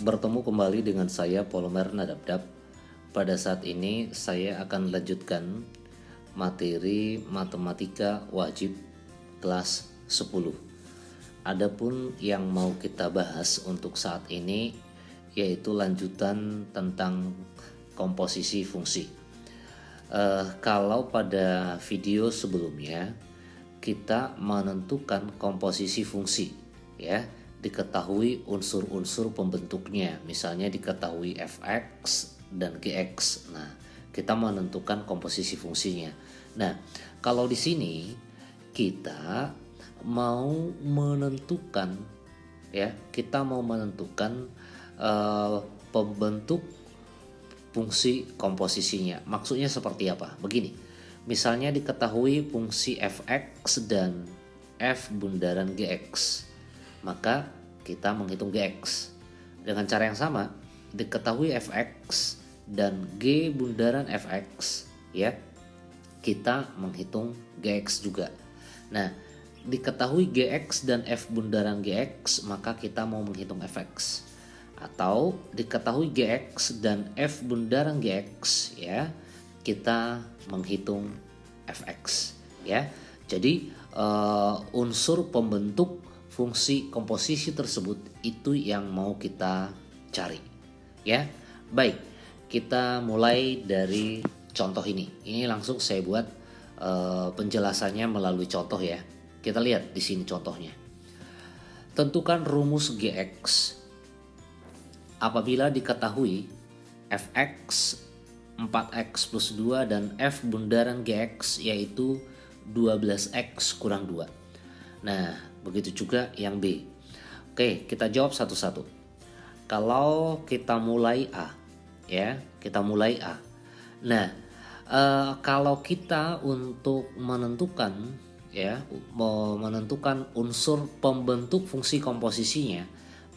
Bertemu kembali dengan saya Polmer Nadabdab. Pada saat ini saya akan lanjutkan materi matematika wajib kelas 10. Adapun yang mau kita bahas untuk saat ini yaitu lanjutan tentang komposisi fungsi. Kalau pada video sebelumnya kita menentukan komposisi fungsi, ya, diketahui unsur-unsur pembentuknya, misalnya diketahui fx dan gx. Nah, kita menentukan komposisi fungsinya. Nah, kalau di sini kita mau menentukan, ya, kita mau menentukan pembentuk fungsi komposisinya. Maksudnya seperti apa? Begini, misalnya diketahui fungsi fx dan f bundaran gx, maka kita menghitung gx. Dengan cara yang sama, diketahui fx dan g bundaran fx, ya, kita menghitung gx juga. Nah, diketahui gx dan f bundaran gx, maka kita mau menghitung fx. Atau diketahui gx dan f bundaran gx, ya, kita menghitung fx, ya. Jadi unsur pembentuk fungsi komposisi tersebut itu yang mau kita cari, ya. Baik, kita mulai dari contoh ini. Ini langsung saya buat penjelasannya melalui contoh, ya. Kita lihat di sini contohnya. Tentukan rumus gx apabila diketahui fx 4x plus 2 dan f bundaran gx yaitu 12x kurang 2. Nah, begitu juga yang B. Oke, kita jawab satu-satu. Kalau kita mulai A, ya, kita mulai A. Nah, kalau kita untuk menentukan, ya, menentukan unsur pembentuk fungsi komposisinya,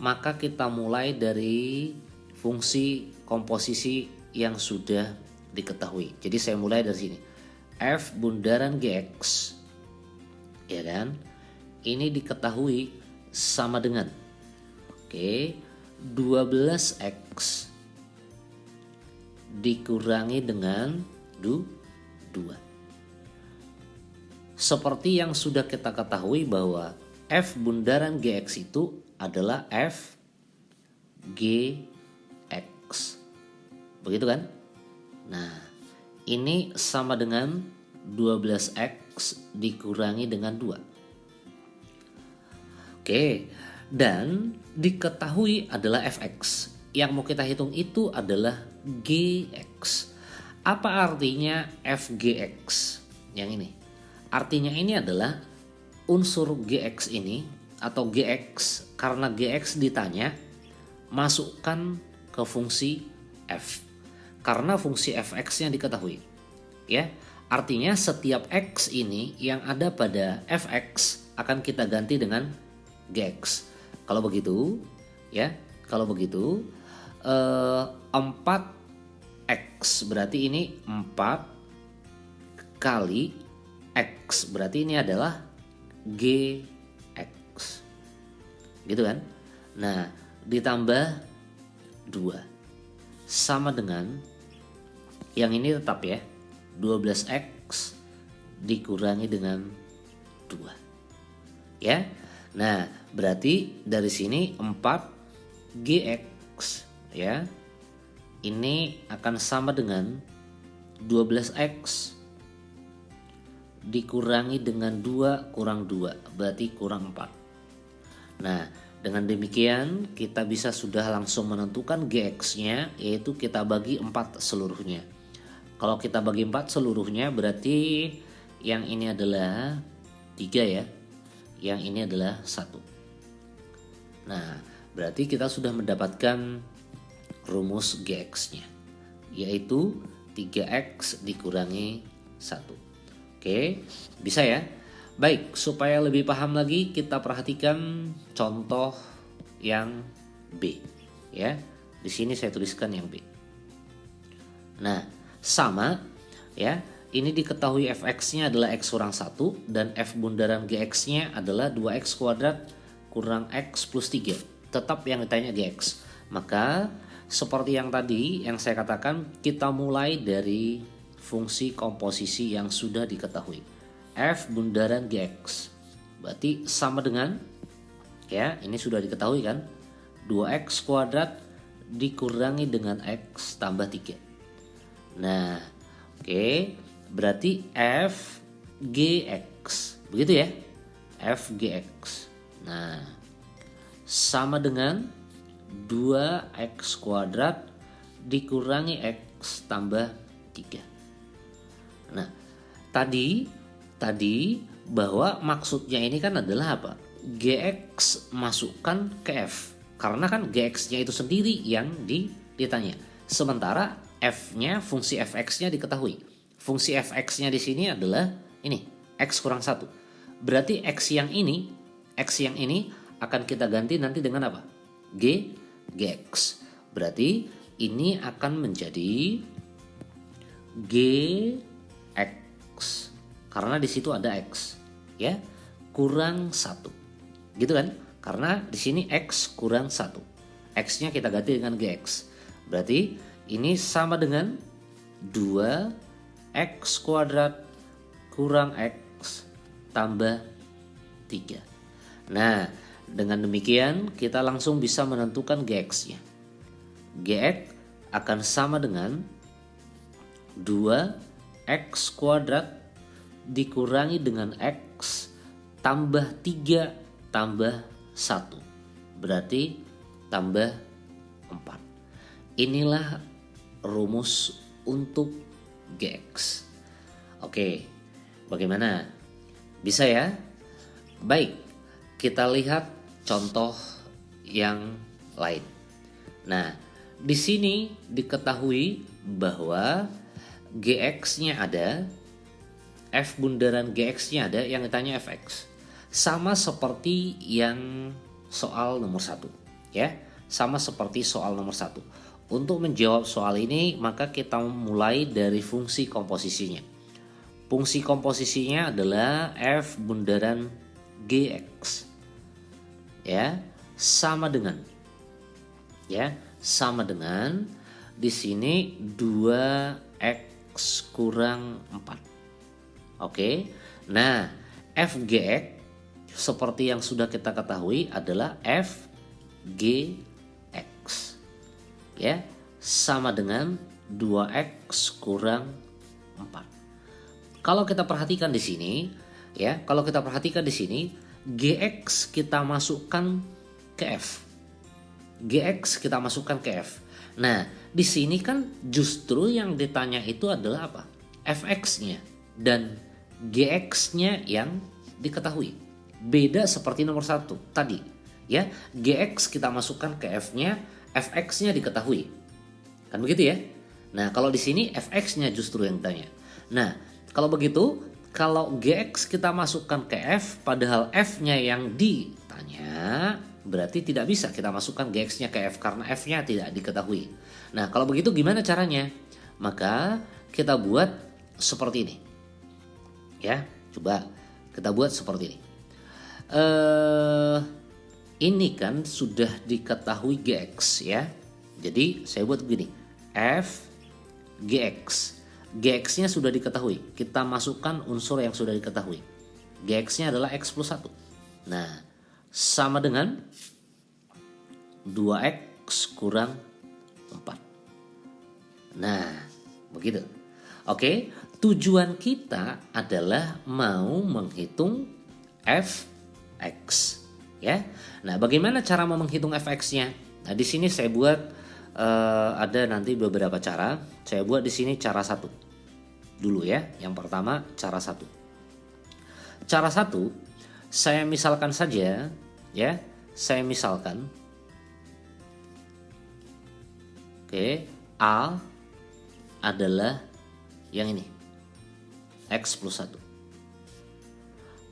maka kita mulai dari fungsi komposisi yang sudah diketahui. Jadi saya mulai dari sini. F bundaran gx, ya kan? Ini diketahui sama dengan 12x dikurangi dengan 2. Seperti yang sudah kita ketahui bahwa f bundaran gx itu adalah f gx. Begitu kan? Nah, ini sama dengan 12x dikurangi dengan 2. Oke, dan diketahui adalah fx. Yang mau kita hitung itu adalah gx. Apa artinya fgx? Yang ini. Artinya ini adalah unsur gx ini atau gx, karena gx ditanya, masukkan ke fungsi f. Karena fungsi fx-nya diketahui. Ya, artinya setiap x ini yang ada pada fx akan kita ganti dengan gx. Kalau begitu, ya, kalau begitu 4x berarti ini 4 kali x, berarti ini adalah gx. Gitu kan? Nah, ditambah 2 sama dengan yang ini tetap, ya, 12x dikurangi dengan 2. Ya. Nah, berarti dari sini 4gx, ya. Ini akan sama dengan 12x dikurangi dengan 2 kurang 2, berarti kurang 4. Nah, dengan demikian kita bisa sudah langsung menentukan gx-nya, yaitu kita bagi 4 seluruhnya. Kalau kita bagi 4 seluruhnya berarti yang ini adalah 3, ya. Yang ini adalah 1. Nah, berarti kita sudah mendapatkan rumus gx-nya, yaitu 3x dikurangi 1. Oke, bisa, ya? Baik, supaya lebih paham lagi kita perhatikan contoh yang B, ya. Di sini saya tuliskan yang B. Nah, sama, ya. Ini diketahui fx-nya adalah x kurang 1 dan f bundaran gx-nya adalah 2x kuadrat kurang x plus 3. Tetap yang ditanya gx. Maka seperti yang tadi yang saya katakan, kita mulai dari fungsi komposisi yang sudah diketahui. F bundaran Gx berarti sama dengan, ya ini sudah diketahui kan, 2x kuadrat dikurangi dengan x tambah 3. Nah oke, berarti F Gx, begitu ya, F Gx. Nah sama dengan 2x kuadrat dikurangi x tambah 3. Nah tadi bahwa maksudnya ini kan adalah apa? Gx masukkan ke F, karena kan Gx-nya itu sendiri yang ditanya. Sementara F-nya, fungsi fx-nya diketahui. Fungsi fx-nya di sini adalah ini, x kurang 1. Berarti x yang ini akan kita ganti nanti dengan apa? Gx. Berarti ini akan menjadi Gx. Karena di situ ada x, ya, kurang 1. Gitu kan? Karena di sini x kurang 1. X-nya kita ganti dengan Gx. Berarti ini sama dengan 2x kuadrat kurang x tambah 3. Nah, dengan demikian kita langsung bisa menentukan Gx-nya. Gx akan sama dengan 2x kuadrat dikurangi dengan x tambah 3 tambah 1. Berarti tambah 4. Inilah rumus untuk Gx. Oke, bagaimana? Bisa ya? Baik, kita lihat contoh yang lain. Nah, di sini diketahui bahwa Gx-nya ada, F bundaran Gx-nya ada, yang ditanya Fx. Sama seperti yang soal nomor 1, ya. Sama seperti soal nomor 1. Untuk menjawab soal ini, maka kita mulai dari fungsi komposisinya. Fungsi komposisinya adalah F bundaran Gx. Ya, sama dengan di sini 2x kurang 4. Oke. Nah, Fgx seperti yang sudah kita ketahui adalah Fgx. Ya, sama dengan 2x kurang 4. Kalau kita perhatikan di sini, ya, Gx kita masukkan ke F. Gx kita masukkan ke F. Nah, di sini kan justru yang ditanya itu adalah apa? Fx-nya dan Gx-nya yang diketahui. Beda seperti nomor 1 tadi, ya. Gx kita masukkan ke F-nya, Fx-nya diketahui. Kan begitu ya? Nah, kalau di sini Fx-nya justru yang ditanya. Nah, kalau begitu, kalau Gx kita masukkan ke F padahal F-nya yang ditanya, berarti tidak bisa kita masukkan Gx-nya ke F karena F-nya tidak diketahui. Nah, kalau begitu gimana caranya? Maka kita buat seperti ini. Ya, coba kita buat seperti ini. Ini kan sudah diketahui Gx, ya. Jadi saya buat begini. F Gx. Gx-nya sudah diketahui. Kita masukkan unsur yang sudah diketahui. Gx-nya adalah x plus 1. Nah, sama dengan 2x kurang 4. Nah, begitu. Oke, tujuan kita adalah mau menghitung Fx, ya. Nah, bagaimana cara menghitung Fx-nya? Nah, di sini saya buat ada nanti beberapa cara. Saya buat di sini cara 1 dulu ya. Yang pertama cara 1. Cara 1, saya misalkan saja, ya. Saya misalkan, oke, A adalah yang ini, X plus 1.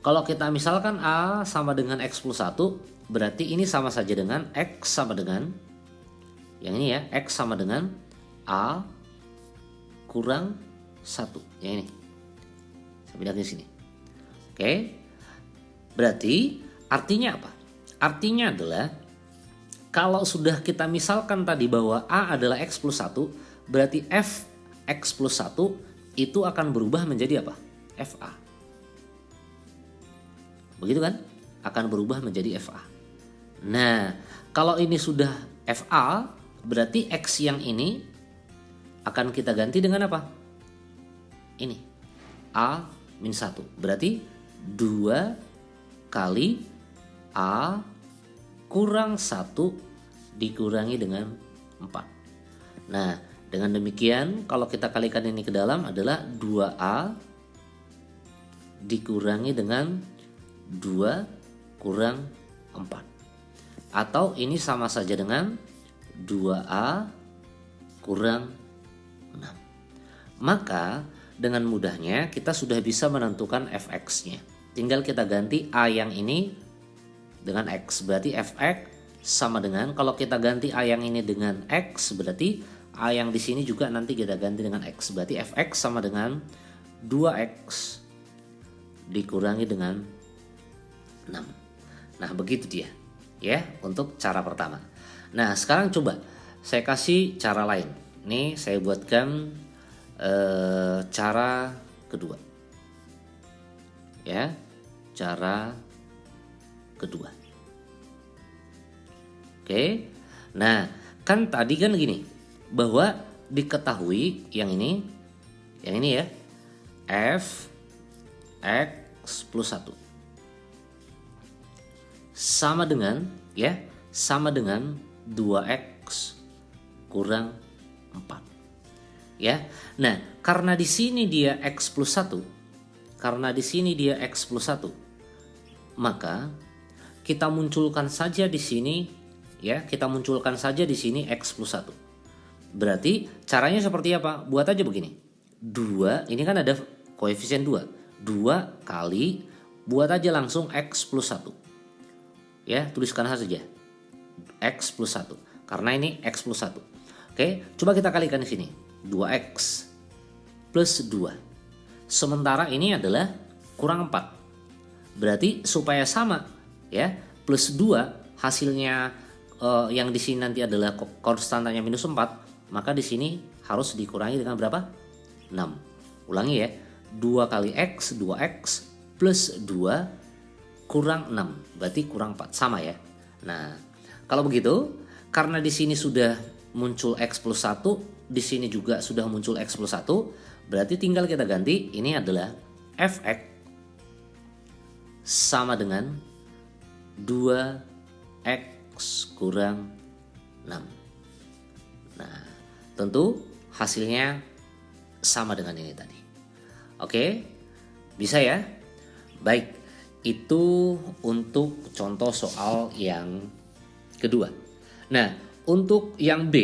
Kalau kita misalkan A sama dengan X plus 1, berarti ini sama saja dengan X sama dengan, yang ini ya, X sama dengan A kurang 1. Yang ini, saya pindahin sini. Oke, berarti artinya apa? Artinya adalah Kalau sudah kita misalkan tadi bahwa A adalah X plus 1, berarti F X plus 1 itu akan berubah menjadi apa? FA. Begitu kan? Akan berubah menjadi FA. Nah, kalau ini sudah FA, berarti X yang ini akan kita ganti dengan apa? Ini. A min 1. Berarti 2 kali A kurang 1 dikurangi dengan 4. Nah, dengan demikian kalau kita kalikan ini ke dalam adalah 2A dikurangi dengan 2 kurang 4. Atau ini sama saja dengan 2A kurang 6. Maka dengan mudahnya kita sudah bisa menentukan fx-nya. Tinggal kita ganti A yang ini dengan X. Berarti fx sama dengan, kalau kita ganti A yang ini dengan X, berarti A yang di sini juga nanti kita ganti dengan X. Berarti fx sama dengan 2X dikurangi dengan 6. Nah, begitu dia. Ya, untuk cara pertama. Nah, sekarang coba saya kasih cara lain. Nih, saya buatkan cara kedua. Ya, cara kedua. Oke. Nah, kan tadi kan gini, bahwa diketahui yang ini ya, f x plus 1 sama dengan 2x kurang 4. Ya. Nah, karena di sini dia x plus 1, maka kita munculkan saja di sini x plus 1. Berarti caranya seperti apa? Buat aja begini. 2, ini kan ada koefisien 2. 2 kali, buat aja langsung x plus 1. Ya, tuliskan saja x plus 1 karena ini x plus 1. Oke, coba kita kalikan di sini. 2x plus 2. Sementara ini adalah kurang 4. Berarti supaya sama ya, plus 2 hasilnya yang di sini nanti adalah konstantanya minus 4, maka di sini harus dikurangi dengan berapa? 6. Ulangi ya. 2 kali x, 2x plus 2 kurang 6, berarti kurang 4, sama ya. Nah, kalau begitu, karena di sini sudah muncul x plus 1, di sini juga sudah muncul x plus 1, berarti tinggal kita ganti, ini adalah fx sama dengan 2x kurang 6. Nah, tentu hasilnya sama dengan ini tadi. Oke, bisa ya? Baik. Itu untuk contoh soal yang kedua. Nah, untuk yang B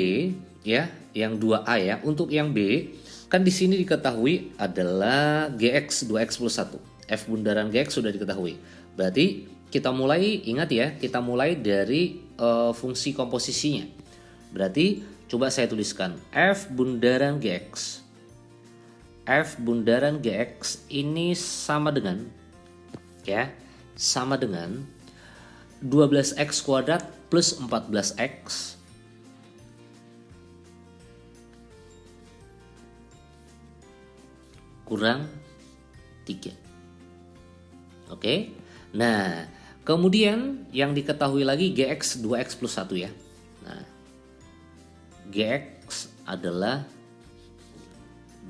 ya, yang 2A ya, untuk yang B kan di sini diketahui adalah Gx 2x plus 1. F bundaran Gx sudah diketahui. Berarti kita mulai, ingat ya, kita mulai dari fungsi komposisinya. Berarti coba saya tuliskan F bundaran Gx. F bundaran Gx ini sama dengan 12x kuadrat plus 14x kurang 3. Oke. Nah, kemudian yang diketahui lagi Gx 2x plus 1 ya. Nah, Gx adalah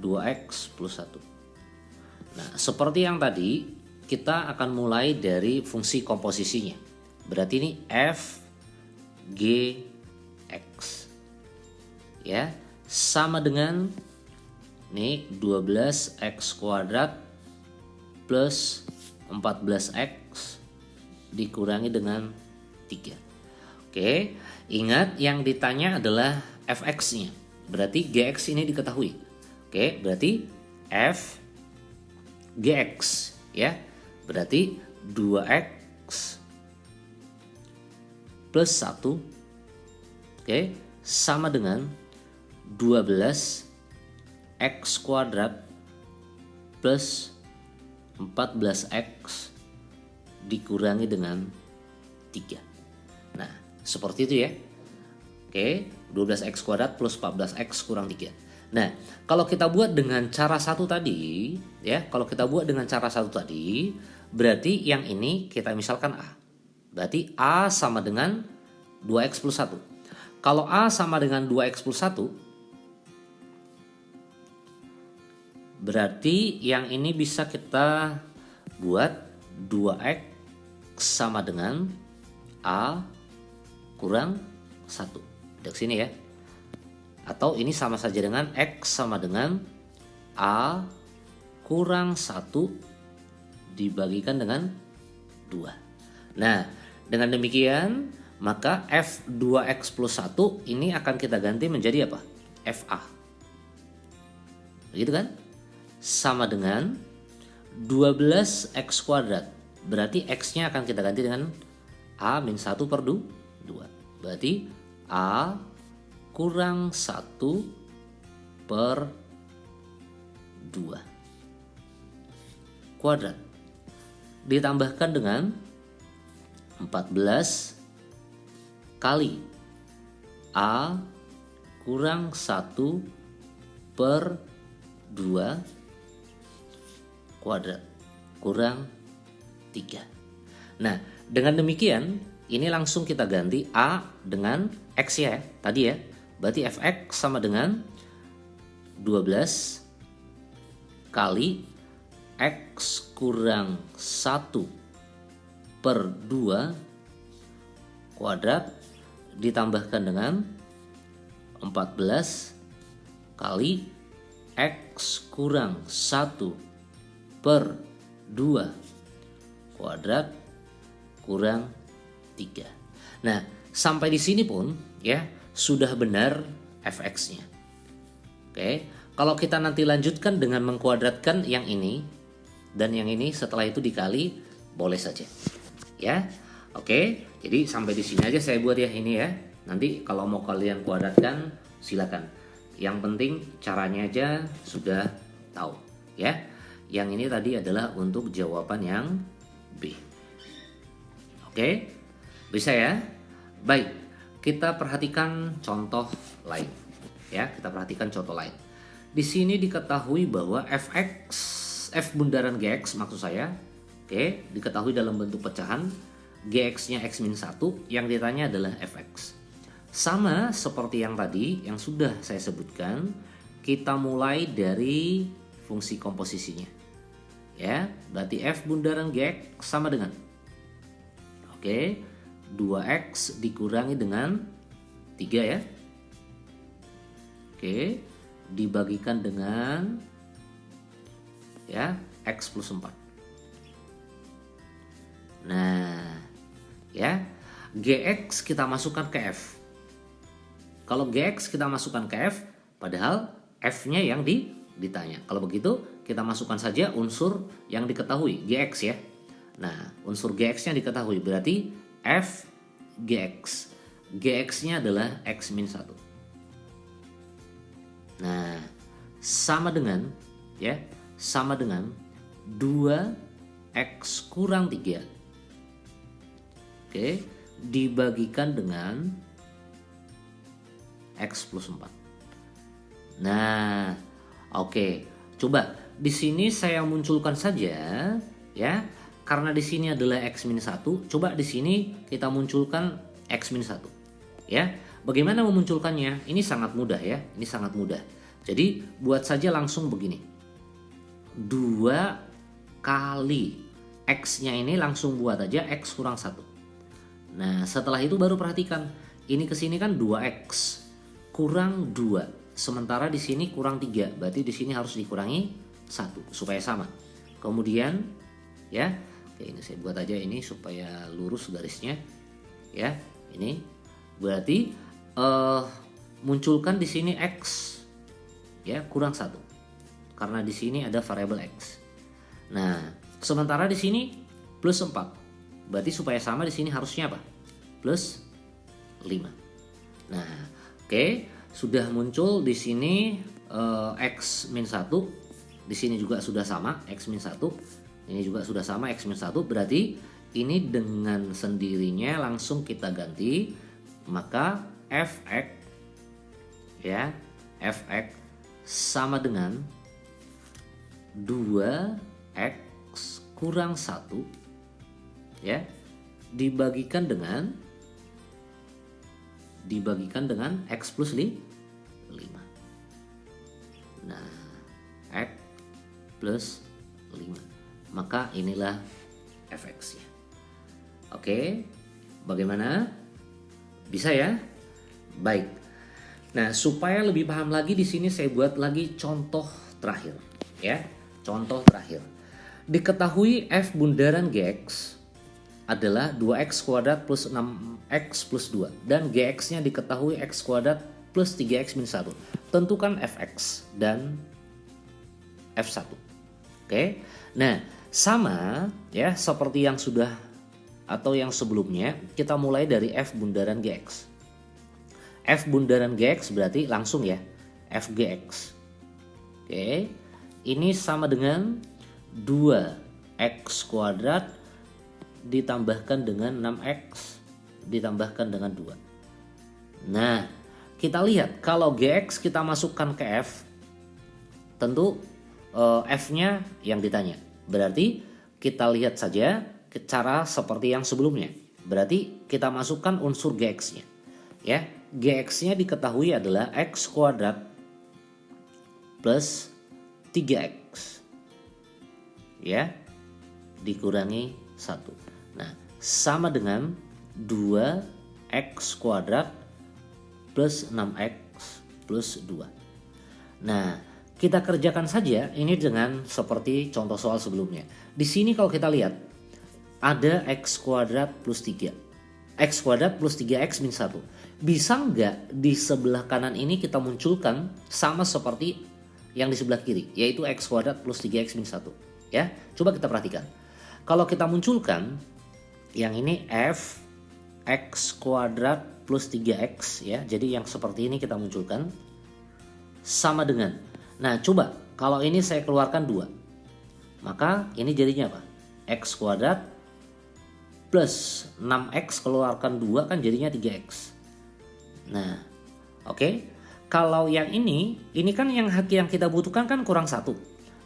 2x plus 1. Nah, seperti yang tadi, kita akan mulai dari fungsi komposisinya. Berarti ini f g x ya, sama dengan nih 12x kuadrat plus 14x dikurangi dengan 3. Oke, ingat yang ditanya adalah fx-nya. Berarti gx ini diketahui. Oke, berarti f gx ya. Berarti 2x plus 1 sama dengan 12x kuadrat plus 14x dikurangi dengan 3. Nah, Seperti itu ya. Oke, 12x kuadrat plus 14x kurang 3. Nah, kalau kita buat dengan cara satu tadi, ya, berarti yang ini kita misalkan A. Berarti A sama dengan 2x plus 1. Kalau A sama dengan 2x plus 1, berarti yang ini bisa kita buat 2x sama dengan A kurang 1. Dari sini ya. Atau ini sama saja dengan X sama dengan A kurang 1 dibagikan dengan 2. Nah, dengan demikian maka F2X plus 1 ini akan kita ganti menjadi apa? FA. Begitu kan? Sama dengan 12X kuadrat. Berarti X-nya akan kita ganti dengan A min 1 per 2. Berarti A kurang 1 per 2 kuadrat ditambahkan dengan 14 kali A kurang 1 per 2 kuadrat kurang 3. Nah, dengan demikian ini langsung kita ganti A dengan X ya, tadi ya. Berarti Fx sama dengan 12 kali X kurang 1 per 2 kuadrat ditambahkan dengan 14 kali X kurang 1 per 2 kuadrat kurang 3. Nah, sampai di sini pun ya sudah benar fx-nya. Oke, kalau kita nanti lanjutkan dengan mengkuadratkan yang ini dan yang ini setelah itu dikali boleh saja. Ya. Oke, jadi sampai di sini aja saya buat ya ini ya. Nanti kalau mau kalian kuadratkan silakan. Yang penting caranya aja sudah tahu ya. Yang ini tadi adalah untuk jawaban yang B. Oke. Bisa ya? Baik, kita perhatikan contoh lain. Ya, kita perhatikan contoh lain. Di sini diketahui bahwa f bundaran gx maksud saya, oke, diketahui dalam bentuk pecahan, gx-nya x-1, yang ditanya adalah fx. Sama seperti yang tadi yang sudah saya sebutkan, kita mulai dari fungsi komposisinya. Ya, berarti f bundaran gx sama dengan, oke, 2x dikurangi dengan 3 ya. Oke, dibagikan dengan ya x plus 4. Nah, ya, gx kita masukkan ke f. Kalau gx kita masukkan ke f, padahal f-nya yang ditanya. Kalau begitu, kita masukkan saja unsur yang diketahui, gx ya. Nah, unsur gx-nya diketahui, berarti f gx. Gx-nya adalah x-1. Nah, sama dengan ya, sama dengan 2x kurang 3. Oke, dibagikan dengan x plus 4. Nah, oke. Coba di sini saya munculkan saja ya. Karena di sini adalah x-1, coba di sini kita munculkan x-1. Ya. Bagaimana memunculkannya? Ini sangat mudah ya. Ini sangat mudah. Jadi buat saja langsung begini. 2 kali x-nya ini langsung buat aja x kurang 1. Nah, setelah itu baru perhatikan. Ini ke sini kan 2x kurang 2. Sementara di sini kurang 3. Berarti di sini harus dikurangi 1 supaya sama. Kemudian ya, oke, ini saya buat aja ini supaya lurus garisnya. Ya, ini berarti munculkan di sini x ya kurang 1. Karena di sini ada variabel x. Nah, sementara di sini plus 4. Berarti supaya sama di sini harusnya apa? Plus 5. Nah, oke, sudah muncul di sini x-1. Di sini juga sudah sama x-1. Ini juga sudah sama x-1, berarti ini dengan sendirinya langsung kita ganti maka fx ya, fx sama dengan 2x kurang 1 ya, dibagikan dengan x plus 5. Nah, x plus 5. Maka inilah fx-nya. Oke, bagaimana? Bisa ya? Baik. Nah, supaya lebih paham lagi di sini saya buat lagi contoh terakhir ya. Contoh terakhir. Diketahui f bundaran gx adalah 2x kuadrat plus 6x plus 2 dan gx-nya diketahui x kuadrat plus 3x min 1. Tentukan fx dan f1. Oke. Nah, sama ya seperti yang sudah atau yang sebelumnya, kita mulai dari f bundaran gx. F bundaran gx berarti langsung ya fgx. Oke. Ini sama dengan 2x kuadrat ditambahkan dengan 6x ditambahkan dengan 2. Nah, kita lihat kalau gx kita masukkan ke f, tentu f-nya yang ditanya. Berarti kita lihat saja cara seperti yang sebelumnya. Berarti kita masukkan unsur gx-nya. Ya, gx-nya diketahui adalah x kuadrat plus 3x. Ya, dikurangi 1. Nah, sama dengan 2x kuadrat plus 6x plus 2. Nah, kita kerjakan saja ini dengan seperti contoh soal sebelumnya. Di sini kalau kita lihat ada x kuadrat plus 3. X kuadrat plus 3x min 1. Bisa nggak di sebelah kanan ini kita munculkan sama seperti yang di sebelah kiri, yaitu x kuadrat plus 3x min 1. Ya, coba kita perhatikan. Kalau kita munculkan yang ini f x kuadrat plus 3x ya. Jadi yang seperti ini kita munculkan sama dengan. Nah, coba kalau ini saya keluarkan 2. Maka ini jadinya apa? X kuadrat plus 6x keluarkan 2 kan jadinya 3x. Nah, oke. Kalau yang ini kan yang kita butuhkan kan kurang 1.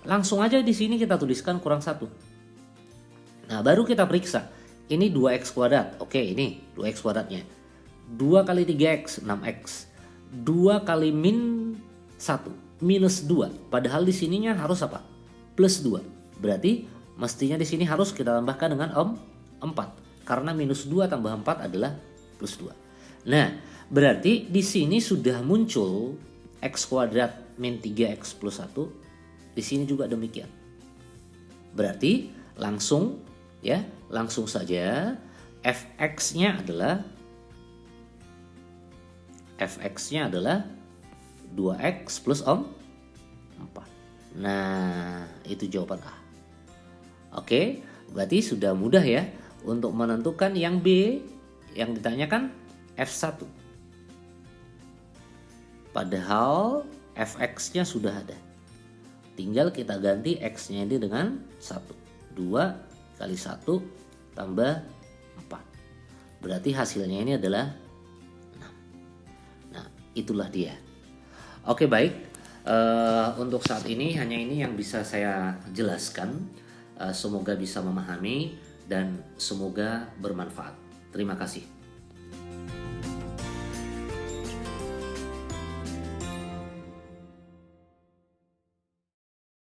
Langsung aja di sini kita tuliskan kurang 1. Nah, baru kita periksa. Ini 2x kuadrat. Oke, ini 2x kuadratnya. 2 kali 3x, 6x. 2 kali min 1, minus 2. Padahal di sininya harus apa? Plus 2. Berarti mestinya di sini harus kita tambahkan dengan 4. Karena minus 2 tambah 4 adalah plus 2. Nah, berarti di sini sudah muncul x kuadrat min 3x plus 1. Di sini juga demikian. Berarti langsung saja fx-nya adalah 2x plus 4. Nah, itu jawaban A. Oke, berarti sudah mudah ya untuk menentukan yang B yang ditanyakan f1. Padahal fx-nya sudah ada. Tinggal kita ganti x-nya ini dengan 1. 2 kali 1 tambah 4. Berarti hasilnya ini adalah 6. Nah, itulah dia. Oke, baik. Untuk saat ini hanya ini yang bisa saya jelaskan. Semoga bisa memahami dan semoga bermanfaat. Terima kasih.